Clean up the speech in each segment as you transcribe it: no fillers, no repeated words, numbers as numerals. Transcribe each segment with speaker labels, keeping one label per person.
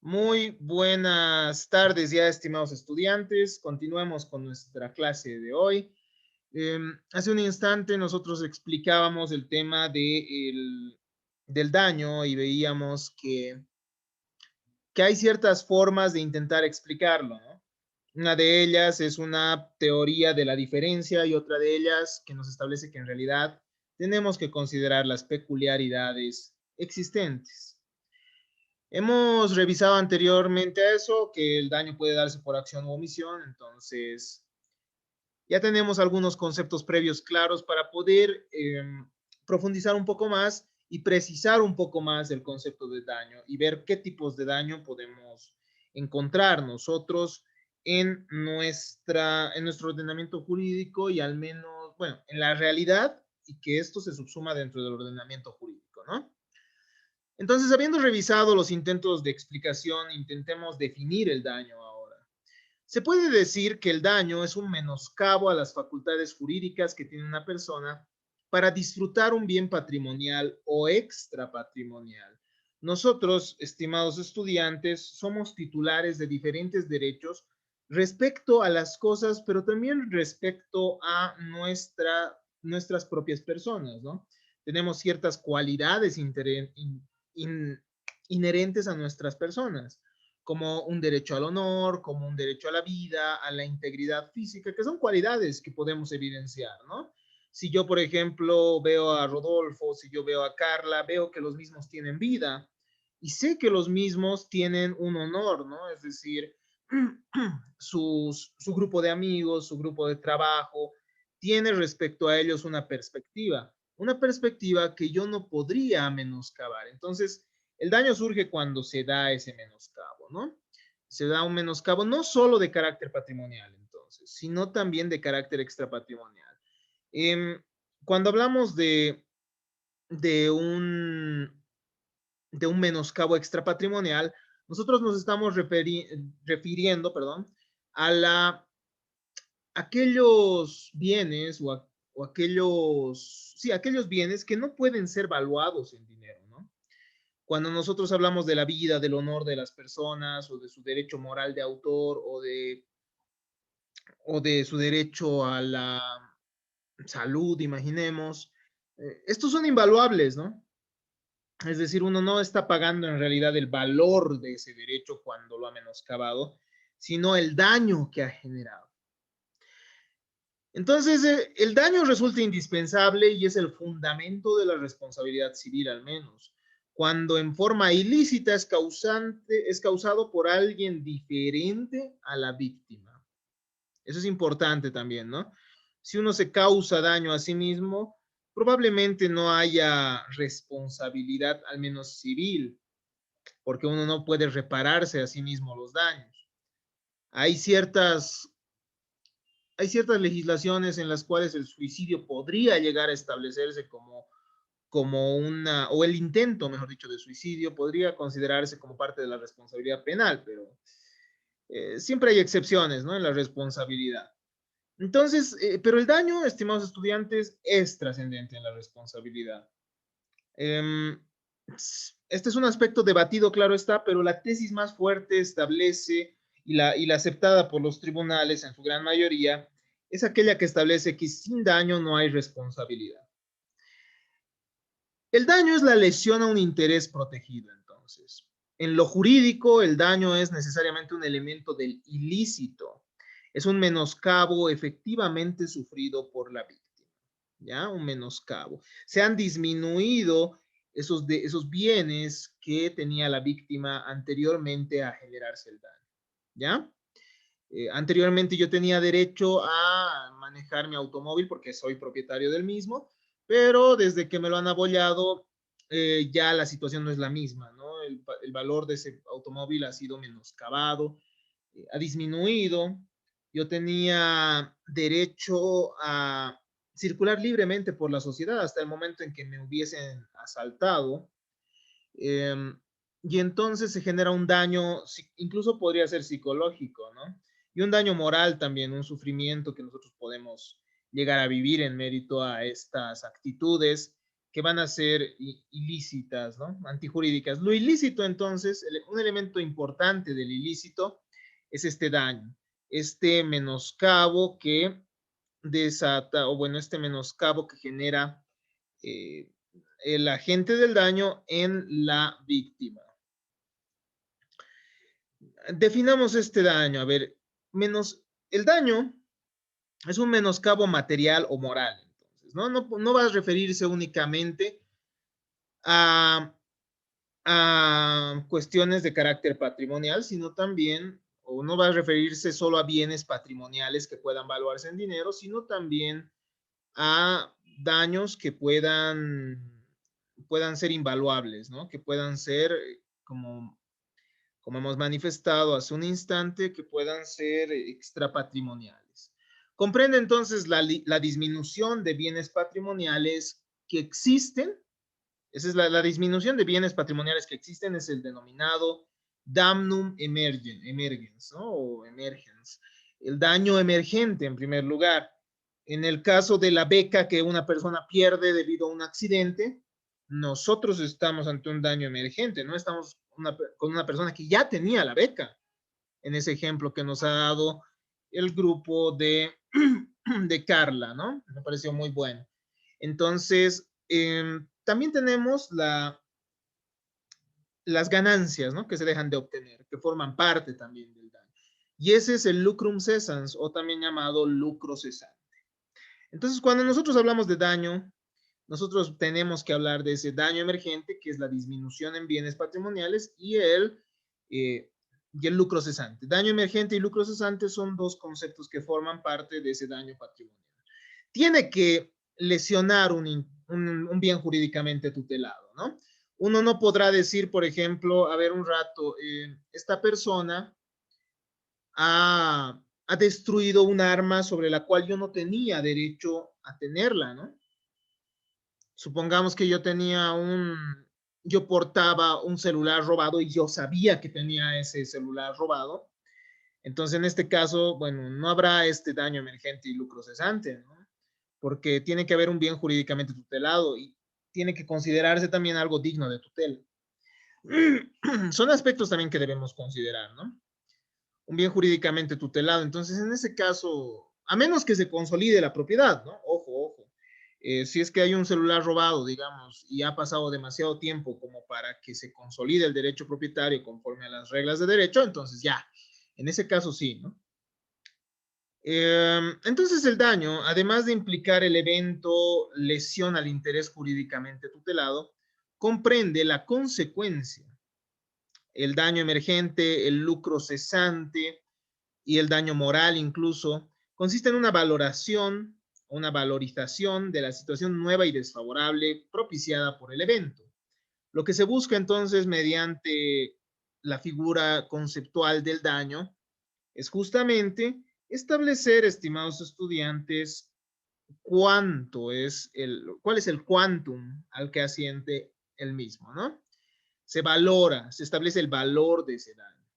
Speaker 1: Muy buenas tardes ya, estimados estudiantes. Continuemos con nuestra clase de hoy. Hace un instante nosotros explicábamos el tema del daño y veíamos que hay ciertas formas de intentar explicarlo, ¿no? Una de ellas es una teoría de la diferencia y otra de ellas que nos establece que en realidad tenemos que considerar las peculiaridades existentes. Hemos revisado anteriormente a eso, que el daño puede darse por acción u omisión, entonces ya tenemos algunos conceptos previos claros para poder profundizar un poco más y precisar un poco más el concepto de daño y ver qué tipos de daño podemos encontrar nosotros en nuestro ordenamiento jurídico y al menos, bueno, en la realidad y que esto se subsuma dentro del ordenamiento jurídico, ¿no? Entonces, habiendo revisado los intentos de explicación, intentemos definir el daño ahora. Se puede decir que el daño es un menoscabo a las facultades jurídicas que tiene una persona para disfrutar un bien patrimonial o extrapatrimonial. Nosotros, estimados estudiantes, somos titulares de diferentes derechos respecto a las cosas, pero también respecto a nuestras propias personas, ¿no? Tenemos ciertas cualidades in, inherentes a nuestras personas, como un derecho al honor, como un derecho a la vida, a la integridad física, que son cualidades que podemos evidenciar, ¿no? Si yo, por ejemplo, veo a Rodolfo, si yo veo a Carla, veo que los mismos tienen vida y sé que los mismos tienen un honor, ¿no? Es decir, su grupo de amigos, su grupo de trabajo, tiene respecto a ellos una perspectiva que yo no podría menoscabar. Entonces, el daño surge cuando se da ese menoscabo, ¿no? Se da un menoscabo no solo de carácter patrimonial, entonces, sino también de carácter extrapatrimonial. Eh, Cuando hablamos de, un, de un menoscabo extrapatrimonial, nosotros nos estamos refiriendo, perdón, a aquellos bienes o aquellos bienes que no pueden ser valuados en dinero, ¿no? Cuando nosotros hablamos de la vida, del honor de las personas o de su derecho moral de autor o de su derecho a la salud, imaginemos, estos son invaluables, ¿no? Es decir, uno no está pagando en realidad el valor de ese derecho cuando lo ha menoscabado, sino el daño que ha generado. Entonces, el daño resulta indispensable y es el fundamento de la responsabilidad civil, al menos, cuando en forma ilícita es causado por alguien diferente a la víctima. Eso es importante también, ¿no? Si uno se causa daño a sí mismo, probablemente no haya responsabilidad, al menos civil, porque uno no puede repararse a sí mismo los daños. Hay ciertas hay ciertas legislaciones en las cuales el suicidio podría llegar a establecerse o el intento, mejor dicho, de suicidio podría considerarse como parte de la responsabilidad penal, pero siempre hay excepciones, ¿no? En la responsabilidad. Entonces, pero el daño, estimados estudiantes, es trascendente en la responsabilidad. Eh, este es un aspecto debatido, claro está, pero la tesis más fuerte establece y la aceptada por los tribunales en su gran mayoría es aquella que establece que sin daño no hay responsabilidad. El daño es la lesión a un interés protegido, entonces. En lo jurídico, el daño es necesariamente un elemento del ilícito. Es un menoscabo efectivamente sufrido por la víctima. ¿Ya? Un menoscabo. Se han disminuido esos bienes que tenía la víctima anteriormente a generarse el daño. ¿Ya? Anteriormente yo tenía derecho a manejar mi automóvil porque soy propietario del mismo, pero desde que me lo han abollado, ya la situación no es la misma, ¿no? El valor de ese automóvil ha sido menoscabado, ha disminuido. Yo tenía derecho a circular libremente por la sociedad hasta el momento en que me hubiesen asaltado. Eh, y entonces se genera un daño, incluso podría ser psicológico, ¿no? Y un daño moral también, un sufrimiento que nosotros podemos llegar a vivir en mérito a estas actitudes que van a ser ilícitas, ¿no? Antijurídicas. Lo ilícito, entonces, un elemento importante del ilícito es este daño, este menoscabo que desata, o bueno, este menoscabo que genera el agente del daño en la víctima. Definamos este daño. A ver, el daño es un menoscabo material o moral. Entonces, no va a referirse únicamente a cuestiones de carácter patrimonial, sino también, o no va a referirse solo a bienes patrimoniales que puedan valuarse en dinero, sino también a daños que puedan ser invaluables, ¿no? Que puedan ser, como hemos manifestado hace un instante, que puedan ser extrapatrimoniales. Comprende entonces la disminución de bienes patrimoniales que existen. Esa es la disminución de bienes patrimoniales que existen, es el denominado damnum emergens, ¿no? O emergens. El daño emergente, en primer lugar. En el caso de la beca que una persona pierde debido a un accidente, nosotros estamos ante un daño emergente, no estamos con una persona que ya tenía la beca, en ese ejemplo que nos ha dado el grupo de Carla, ¿no? Me pareció muy bueno. Entonces, también tenemos las ganancias, ¿no? Que se dejan de obtener, que forman parte también del daño. Y ese es el lucrum cessans, o también llamado lucro cesante. Entonces, cuando nosotros hablamos de daño, nosotros tenemos que hablar de ese daño emergente, que es la disminución en bienes patrimoniales, y el lucro cesante. Daño emergente y lucro cesante son dos conceptos que forman parte de ese daño patrimonial. Tiene que lesionar un bien jurídicamente tutelado, ¿no? Uno no podrá decir, por ejemplo, a ver un rato, esta persona ha destruido un arma sobre la cual yo no tenía derecho a tenerla, ¿no? Supongamos que yo portaba un celular robado y yo sabía que tenía ese celular robado. Entonces, en este caso, bueno, no habrá este daño emergente y lucro cesante, ¿no? Porque tiene que haber un bien jurídicamente tutelado y tiene que considerarse también algo digno de tutela. Son aspectos también que debemos considerar, ¿no? Un bien jurídicamente tutelado. Entonces, en ese caso, a menos que se consolide la propiedad, ¿no? Ojo. Si es que hay un celular robado, digamos, y ha pasado demasiado tiempo como para que se consolide el derecho propietario conforme a las reglas de derecho, entonces ya, en ese caso sí, ¿no? Entonces el daño, además de implicar el evento lesión al interés jurídicamente tutelado, comprende la consecuencia, el daño emergente, el lucro cesante y el daño moral incluso, consiste en una valoración, una valorización de la situación nueva y desfavorable propiciada por el evento. Lo que se busca entonces mediante la figura conceptual del daño es justamente establecer, estimados estudiantes, cuál es el quantum al que asciende el mismo, ¿no? Se valora, se establece el valor de ese daño.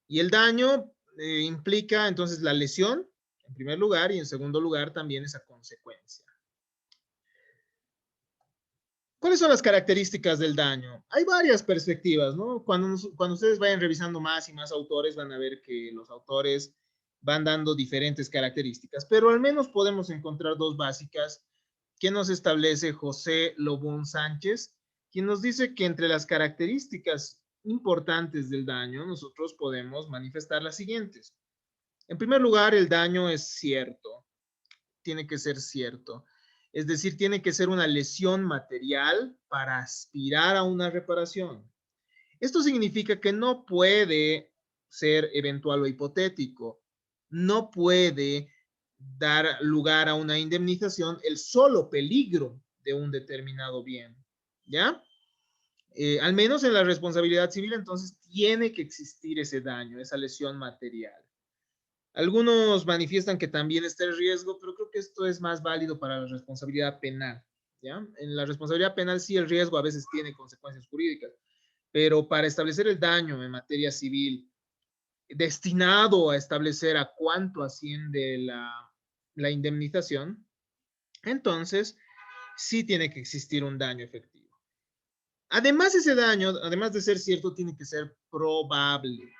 Speaker 1: Y el daño implica entonces la lesión, en primer lugar, y en segundo lugar también esa consecuencia. ¿Cuáles son las características del daño? Hay varias perspectivas, ¿no? Cuando ustedes vayan revisando más y más autores, van a ver que los autores van dando diferentes características, pero al menos podemos encontrar dos básicas que nos establece José Lobón Sánchez, quien nos dice que entre las características importantes del daño, nosotros podemos manifestar las siguientes. En primer lugar, el daño es cierto, tiene que ser cierto. Es decir, tiene que ser una lesión material para aspirar a una reparación. Esto significa que no puede ser eventual o hipotético. No puede dar lugar a una indemnización el solo peligro de un determinado bien. ¿Ya? Al menos en la responsabilidad civil, entonces tiene que existir ese daño, esa lesión material. Algunos manifiestan que también está el riesgo, pero creo que esto es más válido para la responsabilidad penal, ¿ya? En la responsabilidad penal sí el riesgo a veces tiene consecuencias jurídicas, pero para establecer el daño en materia civil destinado a establecer a cuánto asciende la indemnización, entonces sí tiene que existir un daño efectivo. Además, ese daño, además de ser cierto, tiene que ser probable.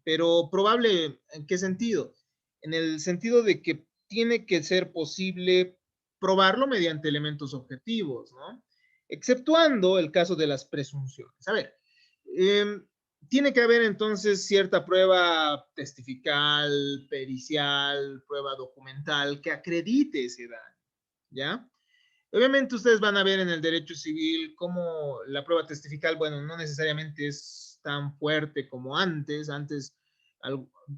Speaker 1: Pero probable, ¿en qué sentido? En el sentido de que tiene que ser posible probarlo mediante elementos objetivos, ¿no? Exceptuando el caso de las presunciones. A ver, eh, tiene que haber entonces cierta prueba testifical, pericial, prueba documental que acredite ese daño, ¿ya? Obviamente ustedes van a ver en el derecho civil cómo la prueba testifical, bueno, no necesariamente es tan fuerte como antes. Antes,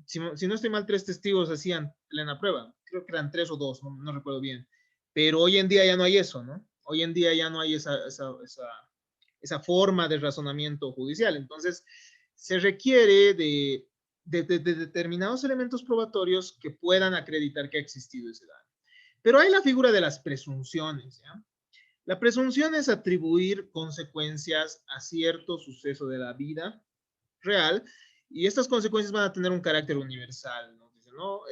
Speaker 1: si no estoy mal, 3 testigos hacían plena prueba. Creo que eran 3 o 2, no recuerdo bien. Pero hoy en día ya no hay eso, ¿no? Hoy en día ya no hay esa forma de razonamiento judicial. Entonces, se requiere de determinados elementos probatorios que puedan acreditar que ha existido ese daño. Pero hay la figura de las presunciones, ¿ya? La presunción es atribuir consecuencias a cierto suceso de la vida real y estas consecuencias van a tener un carácter universal, ¿no? Dice, ¿no?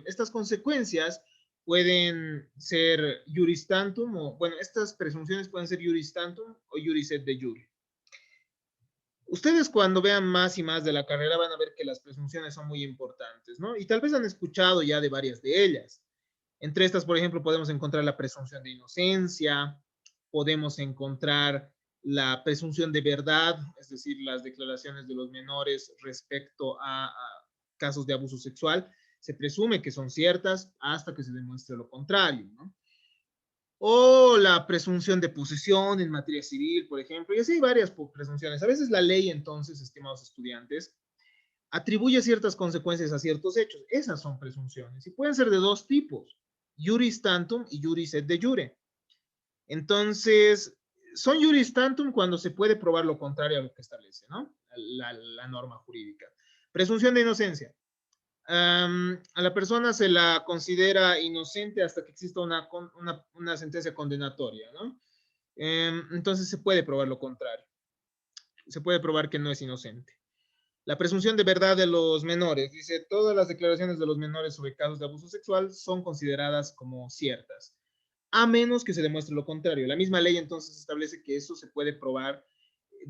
Speaker 1: Estas consecuencias pueden ser juris tantum, o bueno, estas presunciones pueden ser juris tantum o juris et de jure. Ustedes cuando vean más y más de la carrera van a ver que las presunciones son muy importantes, ¿no? Y tal vez han escuchado ya de varias de ellas. Entre estas, por ejemplo, podemos encontrar la presunción de inocencia, podemos encontrar la presunción de verdad, es decir, las declaraciones de los menores respecto a casos de abuso sexual. Se presume que son ciertas hasta que se demuestre lo contrario, ¿no? O la presunción de posesión en materia civil, por ejemplo, y así hay varias presunciones. A veces la ley, entonces, estimados estudiantes, atribuye ciertas consecuencias a ciertos hechos. Esas son presunciones y pueden ser de 2 tipos, juris tantum y juris et de jure. Entonces, son juris tantum cuando se puede probar lo contrario a lo que establece, ¿no? La norma jurídica. Presunción de inocencia. A la persona se la considera inocente hasta que exista una sentencia condenatoria, ¿no? Entonces se puede probar lo contrario. Se puede probar que no es inocente. La presunción de verdad de los menores. Dice, todas las declaraciones de los menores sobre casos de abuso sexual son consideradas como ciertas, a menos que se demuestre lo contrario. La misma ley entonces establece que eso se puede probar,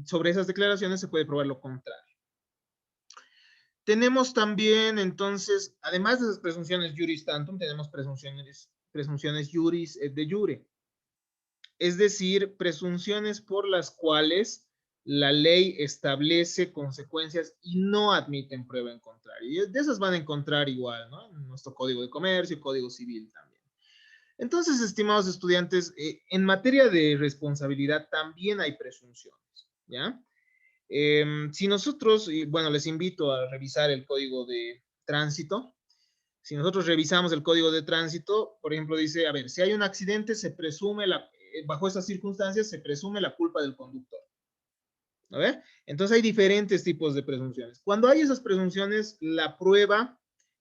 Speaker 1: sobre esas declaraciones se puede probar lo contrario. Tenemos también entonces, además de esas presunciones juris tantum, tenemos presunciones juris et de jure. Es decir, presunciones por las cuales la ley establece consecuencias y no admiten prueba en contrario. Y de esas van a encontrar igual, ¿no? En nuestro Código de Comercio y Código Civil también. Entonces, estimados estudiantes, en materia de responsabilidad también hay presunciones, ¿ya? Si nosotros, y bueno, les invito a revisar el Código de Tránsito. Si nosotros revisamos el Código de Tránsito, por ejemplo, dice, a ver, si hay un accidente, se presume bajo esas circunstancias, se presume la culpa del conductor. ¿A ver? Entonces hay diferentes tipos de presunciones. Cuando hay esas presunciones, la prueba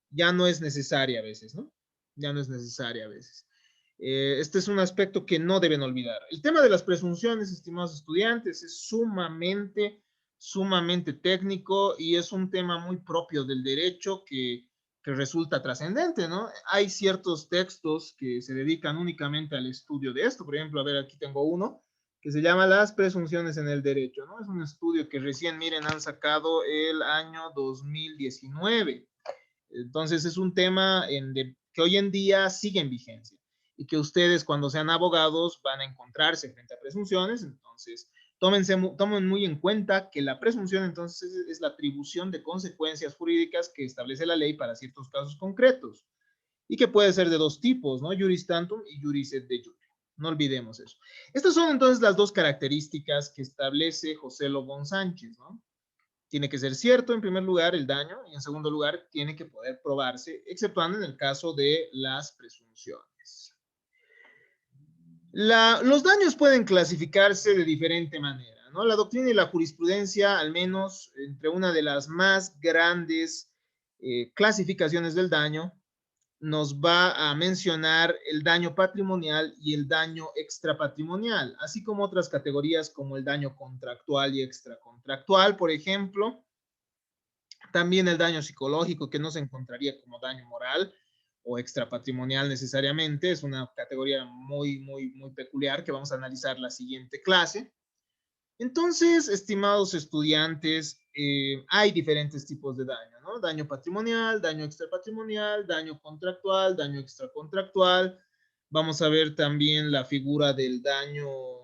Speaker 1: ya no es necesaria a veces, ¿no? Ya no es necesaria a veces. Este es un aspecto que no deben olvidar. El tema de las presunciones, estimados estudiantes, es sumamente técnico y es un tema muy propio del derecho que resulta trascendente, ¿no? Hay ciertos textos que se dedican únicamente al estudio de esto. Por ejemplo, a ver, aquí tengo uno que se llama Las presunciones en el derecho, ¿no? Es un estudio que recién, miren, han sacado el año 2019. Entonces es un tema que hoy en día sigue en vigencia y que ustedes cuando sean abogados van a encontrarse frente a presunciones. Entonces tomen muy en cuenta que la presunción entonces es la atribución de consecuencias jurídicas que establece la ley para ciertos casos concretos y que puede ser de 2 tipos, ¿no? Juris tantum y juris et de jure. No olvidemos eso. Estas son entonces las 2 características que establece José Lobón Sánchez, ¿no? Tiene que ser cierto en primer lugar el daño y en segundo lugar tiene que poder probarse, exceptuando en el caso de las presunciones. Los daños pueden clasificarse de diferente manera, ¿no? La doctrina y la jurisprudencia, al menos entre una de las más grandes clasificaciones del daño, nos va a mencionar el daño patrimonial y el daño extrapatrimonial, así como otras categorías como el daño contractual y extracontractual, por ejemplo. También el daño psicológico, que no se encontraría como daño moral, o extrapatrimonial necesariamente, es una categoría muy peculiar que vamos a analizar la siguiente clase. Entonces, estimados estudiantes, hay diferentes tipos de daño, ¿no? Daño patrimonial, daño extrapatrimonial, daño contractual, daño extracontractual. Vamos a ver también la figura del daño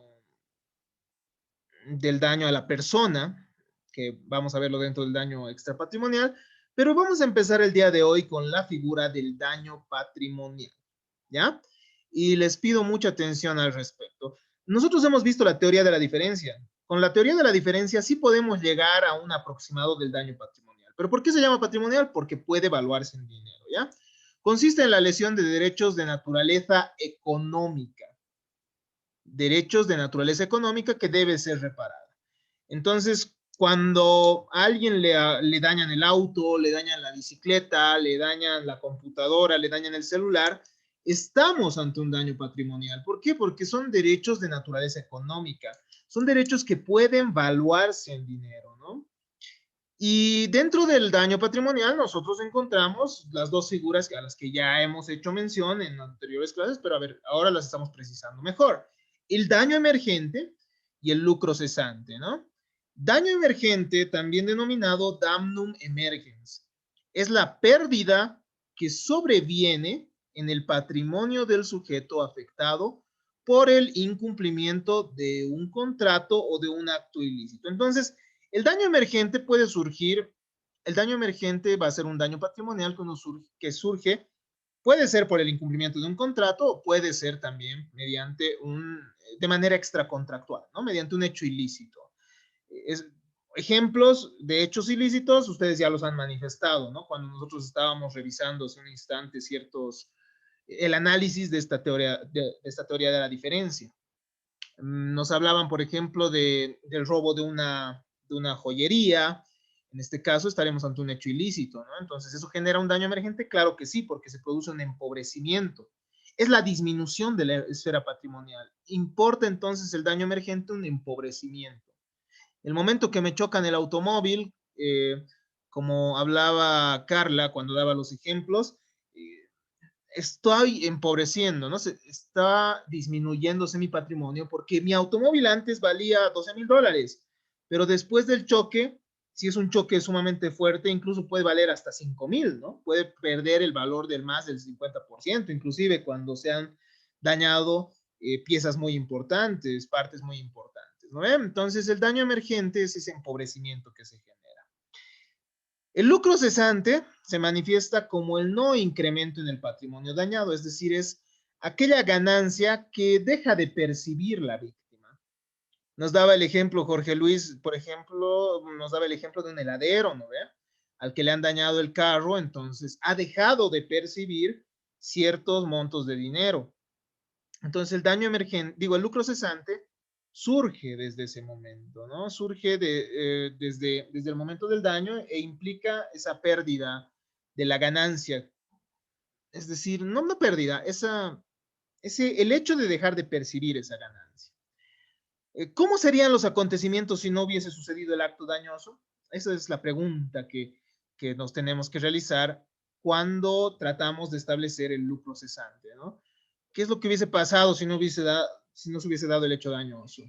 Speaker 1: a la persona, que vamos a verlo dentro del daño extrapatrimonial, pero vamos a empezar el día de hoy con la figura del daño patrimonial, ¿ya? Y les pido mucha atención al respecto. Nosotros hemos visto la teoría de la diferencia. Con la teoría de la diferencia sí podemos llegar a un aproximado del daño patrimonial. ¿Pero por qué se llama patrimonial? Porque puede evaluarse en dinero, ¿ya? Consiste en la lesión de derechos de naturaleza económica. Derechos de naturaleza económica que debe ser reparada. Entonces, cuando a alguien le dañan el auto, le dañan la bicicleta, le dañan la computadora, le dañan el celular, estamos ante un daño patrimonial. ¿Por qué? Porque son derechos de naturaleza económica. Son derechos que pueden valuarse en dinero, ¿no? Y dentro del daño patrimonial nosotros encontramos las dos figuras a las que ya hemos hecho mención en anteriores clases, pero a ver, ahora las estamos precisando mejor. El daño emergente y el lucro cesante, ¿no? Daño emergente, también denominado damnum emergens, es la pérdida que sobreviene en el patrimonio del sujeto afectado por el incumplimiento de un contrato o de un acto ilícito. Entonces, el daño emergente puede surgir, el daño emergente va a ser un daño patrimonial que surge, puede ser por el incumplimiento de un contrato o puede ser también de manera extracontractual, ¿no? Mediante un hecho ilícito. Es, ejemplos de hechos ilícitos, ustedes ya los han manifestado, ¿no? Cuando nosotros estábamos revisando hace un instante el análisis de esta teoría de la diferencia. Nos hablaban, por ejemplo, del robo de una joyería. En este caso estaremos ante un hecho ilícito, ¿no? Entonces, ¿eso genera un daño emergente? Claro que sí, porque se produce un empobrecimiento. Es la disminución de la esfera patrimonial. Importa entonces el daño emergente un empobrecimiento. El momento que me chocan el automóvil, como hablaba Carla cuando daba los ejemplos, estoy empobreciendo, ¿no? Está disminuyéndose mi patrimonio porque mi automóvil antes valía $12,000, pero después del choque, si es un choque sumamente fuerte, incluso puede valer hasta 5,000, ¿no? Puede perder el valor del más del 50%, inclusive cuando se han dañado piezas muy importantes, partes muy importantes, ¿no? Entonces, el daño emergente es ese empobrecimiento que se genera. El lucro cesante se manifiesta como el no incremento en el patrimonio dañado, es decir, es aquella ganancia que deja de percibir la víctima. Nos daba el ejemplo Jorge Luis, por ejemplo, nos daba el ejemplo de un heladero, ¿no ve? Al que le han dañado el carro, entonces ha dejado de percibir ciertos montos de dinero. Entonces el daño emergente, digo, el lucro cesante surge desde ese momento, ¿no? Surge desde el momento del daño e implica esa pérdida de la ganancia. Es decir, no pérdida, el hecho de dejar de percibir esa ganancia. ¿Cómo serían los acontecimientos si no hubiese sucedido el acto dañoso? Esa es la pregunta que nos tenemos que realizar cuando tratamos de establecer el lucro cesante, ¿no? ¿Qué es lo que hubiese pasado si no se hubiese dado el hecho dañoso?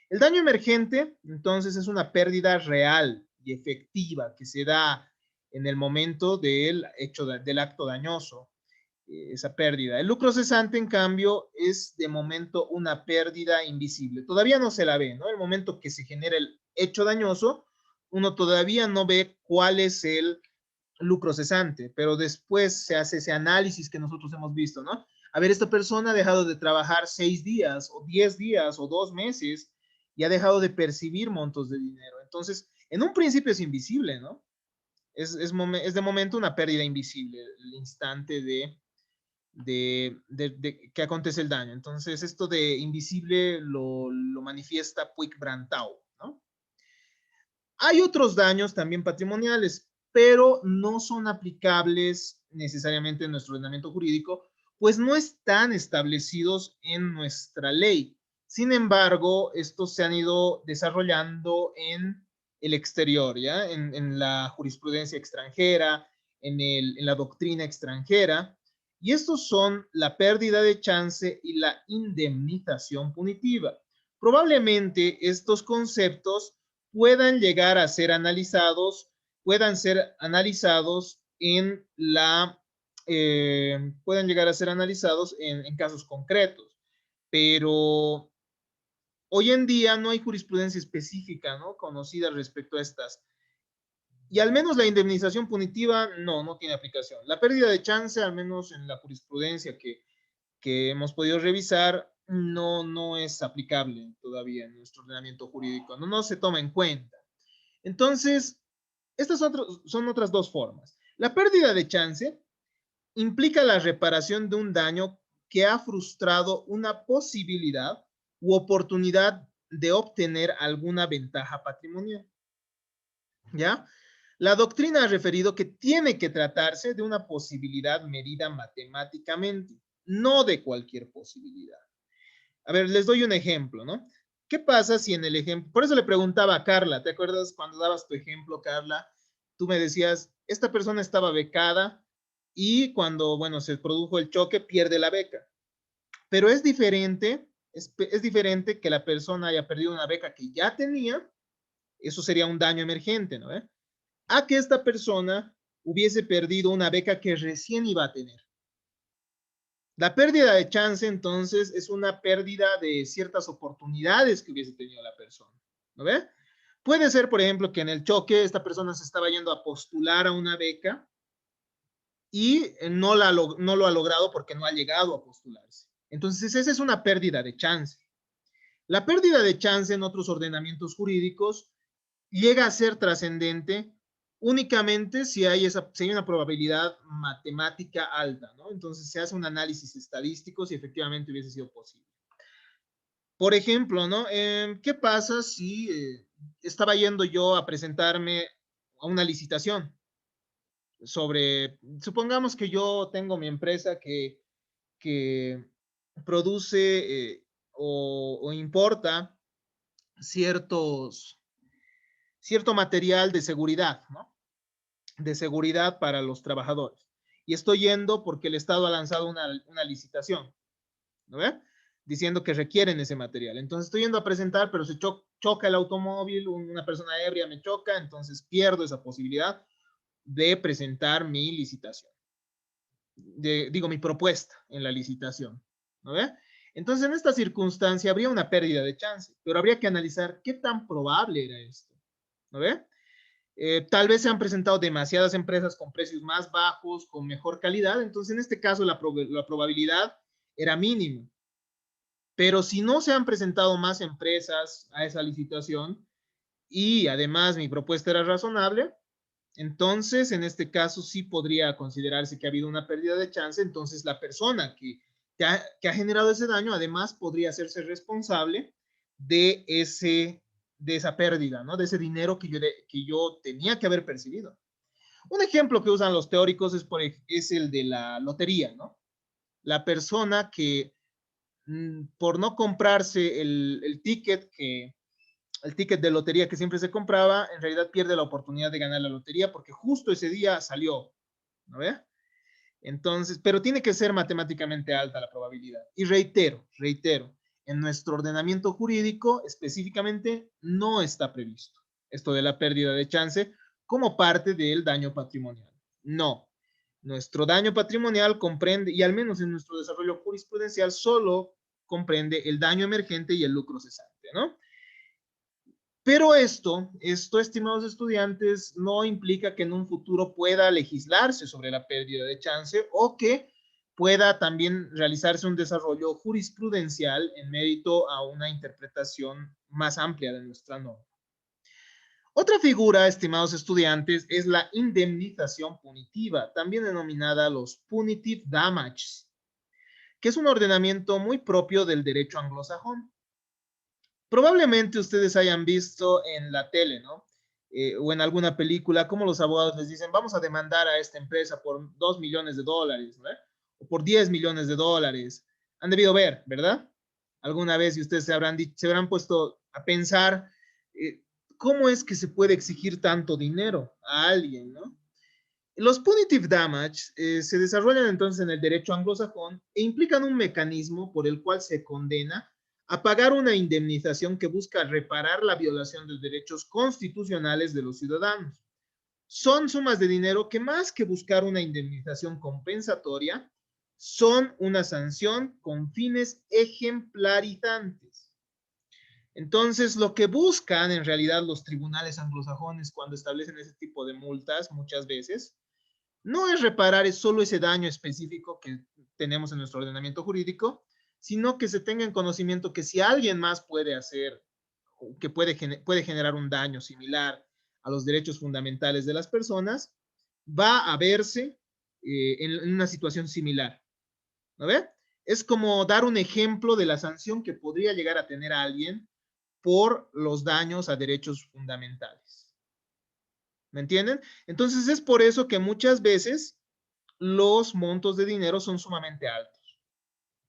Speaker 1: El daño emergente, entonces, es una pérdida real y efectiva que se da en el momento del acto dañoso, esa pérdida. El lucro cesante, en cambio, es de momento una pérdida invisible. Todavía no se la ve, ¿no? El momento que se genera el hecho dañoso, uno todavía no ve cuál es el lucro cesante, pero después se hace ese análisis que nosotros hemos visto, ¿no? A ver, esta persona ha dejado de trabajar 6 días o 10 días o 2 meses y ha dejado de percibir montos de dinero. Entonces, en un principio es invisible, ¿no? Es de momento una pérdida invisible, el instante de que acontece el daño. Entonces, esto de invisible lo manifiesta Puig-Brantau, ¿no? Hay otros daños también patrimoniales, pero no son aplicables necesariamente en nuestro ordenamiento jurídico, pues no están establecidos en nuestra ley. Sin embargo, estos se han ido desarrollando en el exterior, ¿ya? En la jurisprudencia extranjera, en la doctrina extranjera. Y estos son la pérdida de chance y la indemnización punitiva. Probablemente estos conceptos puedan llegar a ser analizados, en la, puedan llegar a ser analizados en casos concretos, pero hoy en día no hay jurisprudencia específica, ¿no?, conocida respecto a estas. Y al menos la indemnización punitiva no tiene aplicación. La pérdida de chance, al menos en la jurisprudencia que hemos podido revisar, no es aplicable todavía en nuestro ordenamiento jurídico, no se toma en cuenta. Entonces, estas son otras dos formas. La pérdida de chance implica la reparación de un daño que ha frustrado una posibilidad u oportunidad de obtener alguna ventaja patrimonial. ¿Ya? La doctrina ha referido que tiene que tratarse de una posibilidad medida matemáticamente, no de cualquier posibilidad. A ver, les doy un ejemplo, ¿no? ¿Qué pasa si en el ejemplo, por eso le preguntaba a Carla, ¿te acuerdas cuando dabas tu ejemplo, Carla? Tú me decías, esta persona estaba becada y cuando, bueno, se produjo el choque, pierde la beca. Pero es diferente, es diferente que la persona haya perdido una beca que ya tenía, eso sería un daño emergente, ¿no? A que esta persona hubiese perdido una beca que recién iba a tener. La pérdida de chance, entonces, es una pérdida de ciertas oportunidades que hubiese tenido la persona, ¿no ve? Puede ser, por ejemplo, que en el choque esta persona se estaba yendo a postular a una beca y no lo ha logrado porque no ha llegado a postularse. Entonces, esa es una pérdida de chance. La pérdida de chance en otros ordenamientos jurídicos llega a ser trascendente únicamente si hay una probabilidad matemática alta, ¿no? Entonces se hace un análisis estadístico si efectivamente hubiese sido posible. Por ejemplo, ¿no? ¿Qué pasa si estaba yendo yo a presentarme a una licitación supongamos que yo tengo mi empresa que produce o importa cierto material de seguridad, ¿no? De seguridad para los trabajadores. Y estoy yendo porque el Estado ha lanzado una licitación, ¿no ve? Diciendo que requieren ese material. Entonces estoy yendo a presentar, pero se choca el automóvil, una persona ebria me choca, entonces pierdo esa posibilidad de presentar mi licitación. Digo, mi propuesta en la licitación, ¿no ve? Entonces, en esta circunstancia habría una pérdida de chance, pero habría que analizar qué tan probable era esto, ¿no ve? Tal vez se han presentado demasiadas empresas con precios más bajos, con mejor calidad, entonces en este caso la probabilidad era mínima. Pero si no se han presentado más empresas a esa licitación y además mi propuesta era razonable, entonces en este caso sí podría considerarse que ha habido una pérdida de chance, entonces la persona que ha generado ese daño además podría hacerse responsable de esa pérdida, ¿no? De ese dinero que yo tenía que haber percibido. Un ejemplo que usan los teóricos es el de la lotería, ¿no? La persona que por no comprarse el ticket de lotería que siempre se compraba, en realidad pierde la oportunidad de ganar la lotería porque justo ese día salió, ¿no ve? Entonces, pero tiene que ser matemáticamente alta la probabilidad. Y reitero, en nuestro ordenamiento jurídico específicamente no está previsto esto de la pérdida de chance como parte del daño patrimonial. No. Nuestro daño patrimonial comprende, y al menos en nuestro desarrollo jurisprudencial, solo comprende el daño emergente y el lucro cesante, ¿no? Pero esto, estimados estudiantes, no implica que en un futuro pueda legislarse sobre la pérdida de chance o que pueda también realizarse un desarrollo jurisprudencial en mérito a una interpretación más amplia de nuestra norma. Otra figura, estimados estudiantes, es la indemnización punitiva, también denominada los punitive damages, que es un ordenamiento muy propio del derecho anglosajón. Probablemente ustedes hayan visto en la tele, ¿no? O en alguna película, como los abogados les dicen, vamos a demandar a esta empresa por 2 millones de dólares, ¿no? O por 10 millones de dólares. Han debido ver, ¿verdad? Alguna vez y ustedes se habrán puesto a pensar, ¿cómo es que se puede exigir tanto dinero a alguien, ¿no? Los punitive damage se desarrollan entonces en el derecho anglosajón e implican un mecanismo por el cual se condena a pagar una indemnización que busca reparar la violación de derechos constitucionales de los ciudadanos. Son sumas de dinero que más que buscar una indemnización compensatoria, son una sanción con fines ejemplarizantes. Entonces, lo que buscan en realidad los tribunales anglosajones cuando establecen ese tipo de multas muchas veces no es reparar solo ese daño específico que tenemos en nuestro ordenamiento jurídico, sino que se tenga en conocimiento que si alguien más puede hacer, que puede generar un daño similar a los derechos fundamentales de las personas, va a verse en una situación similar. ¿No ve? Es como dar un ejemplo de la sanción que podría llegar a tener a alguien por los daños a derechos fundamentales. ¿Me entienden? Entonces es por eso que muchas veces los montos de dinero son sumamente altos.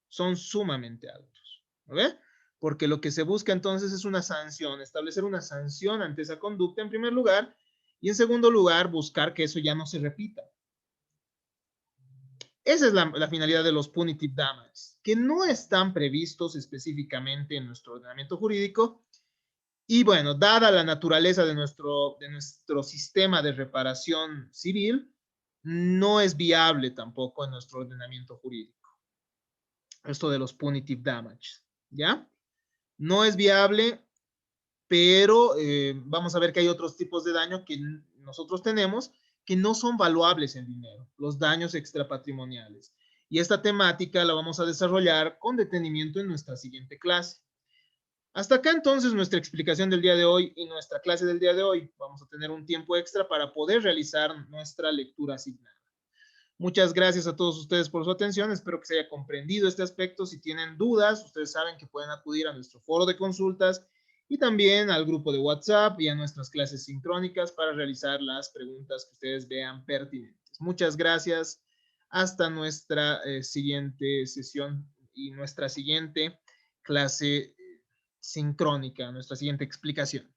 Speaker 1: Son sumamente altos. ¿No ve? Porque lo que se busca entonces es una sanción, establecer una sanción ante esa conducta en primer lugar y en segundo lugar buscar que eso ya no se repita. Esa es la finalidad de los punitive damages, que no están previstos específicamente en nuestro ordenamiento jurídico. Y bueno, dada la naturaleza de nuestro sistema de reparación civil, no es viable tampoco en nuestro ordenamiento jurídico. Esto de los punitive damages, ¿ya? No es viable, pero vamos a ver que hay otros tipos de daño que nosotros tenemos que no son valuables en dinero, los daños extrapatrimoniales. Y esta temática la vamos a desarrollar con detenimiento en nuestra siguiente clase. Hasta acá entonces nuestra explicación del día de hoy y nuestra clase del día de hoy. Vamos a tener un tiempo extra para poder realizar nuestra lectura asignada. Muchas gracias a todos ustedes por su atención. Espero que se haya comprendido este aspecto. Si tienen dudas, ustedes saben que pueden acudir a nuestro foro de consultas y también al grupo de WhatsApp y a nuestras clases sincrónicas para realizar las preguntas que ustedes vean pertinentes. Muchas gracias. Hasta nuestra siguiente sesión y nuestra siguiente clase sincrónica, nuestra siguiente explicación.